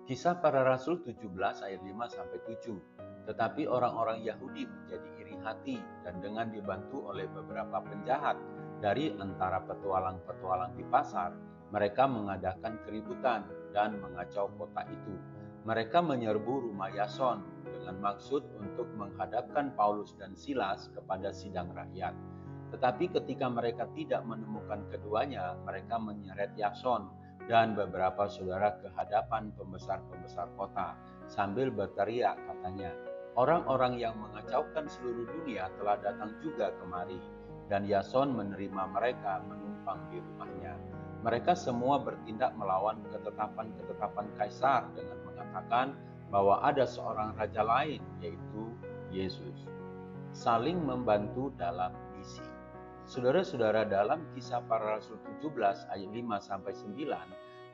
Kisah Para Rasul 17 ayat 5-7. Tetapi orang-orang Yahudi menjadi iri hati dan dengan dibantu oleh beberapa penjahat dari antara petualang-petualang di pasar, mereka mengadakan keributan dan mengacau kota itu. Mereka menyerbu rumah Yason dengan maksud untuk menghadapkan Paulus dan Silas kepada sidang rakyat. Tetapi ketika mereka tidak menemukan keduanya, mereka menyeret Yason dan beberapa saudara ke hadapan pembesar-pembesar kota sambil berteriak, katanya, "Orang-orang yang mengacaukan seluruh dunia telah datang juga kemari." Dan Yason menerima mereka menumpang di rumahnya. Mereka semua bertindak melawan ketetapan-ketetapan Kaisar dengan mengatakan bahwa ada seorang raja lain, yaitu Yesus. Saling membantu dalam misi. Saudara-saudara, dalam Kisah Para Rasul 17 ayat 5-9,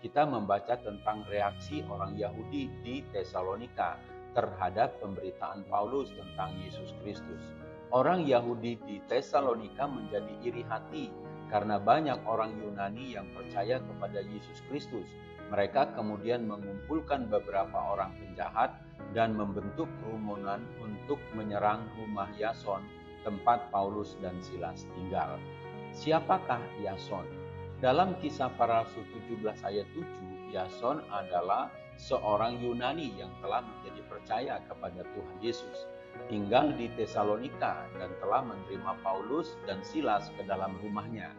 kita membaca tentang reaksi orang Yahudi di Tesalonika terhadap pemberitaan Paulus tentang Yesus Kristus. Orang Yahudi di Tesalonika menjadi iri hati karena banyak orang Yunani yang percaya kepada Yesus Kristus. Mereka kemudian mengumpulkan beberapa orang penjahat dan membentuk kerumunan untuk menyerang rumah Yason, tempat Paulus dan Silas tinggal. Siapakah Yason? Dalam Kisah Para Rasul 17 ayat 7, Yason adalah seorang Yunani yang telah menjadi percaya kepada Tuhan Yesus, tinggal di Tesalonika dan telah menerima Paulus dan Silas ke dalam rumahnya.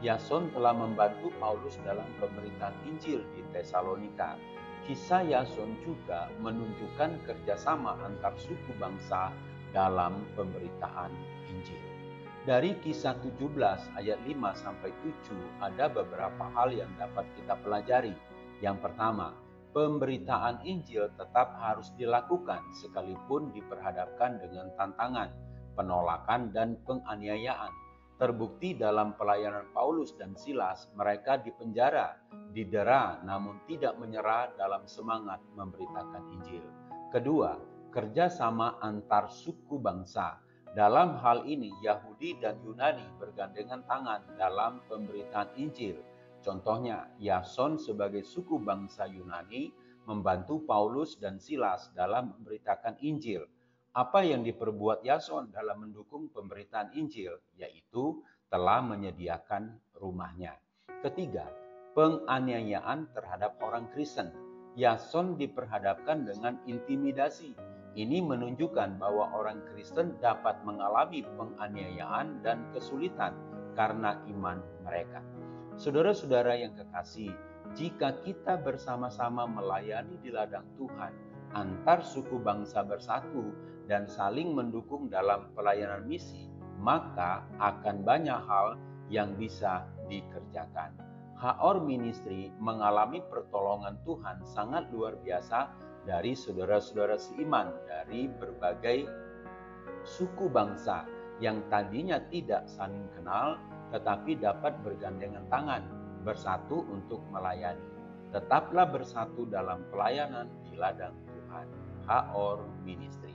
Yason telah membantu Paulus dalam pemberitaan Injil di Tesalonika. Kisah Yason juga menunjukkan kerjasama antar suku bangsa dalam pemberitaan Injil. Dari Kisah 17 ayat 5-7 ada beberapa hal yang dapat kita pelajari. Yang pertama, pemberitaan Injil tetap harus dilakukan sekalipun diperhadapkan dengan tantangan, penolakan, dan penganiayaan. Terbukti dalam pelayanan Paulus dan Silas, mereka dipenjara, didera, namun tidak menyerah dalam semangat memberitakan Injil. Kedua, kerjasama antar suku bangsa. Dalam hal ini, Yahudi dan Yunani bergandengan tangan dalam pemberitaan Injil. Contohnya, Yason sebagai suku bangsa Yunani membantu Paulus dan Silas dalam memberitakan Injil. Apa yang diperbuat Yason dalam mendukung pemberitaan Injil, yaitu telah menyediakan rumahnya. Ketiga, penganiayaan terhadap orang Kristen. Yason diperhadapkan dengan intimidasi. Ini menunjukkan bahwa orang Kristen dapat mengalami penganiayaan dan kesulitan karena iman mereka. Saudara-saudara yang kekasih, jika kita bersama-sama melayani di ladang Tuhan, antar suku bangsa bersatu dan saling mendukung dalam pelayanan misi, maka akan banyak hal yang bisa dikerjakan. HOR Ministry mengalami pertolongan Tuhan sangat luar biasa dari saudara-saudara seiman dari berbagai suku bangsa yang tadinya tidak saling kenal tetapi dapat bergandengan tangan bersatu untuk melayani. Tetaplah bersatu dalam pelayanan di ladang Tuhan. HOR Ministry.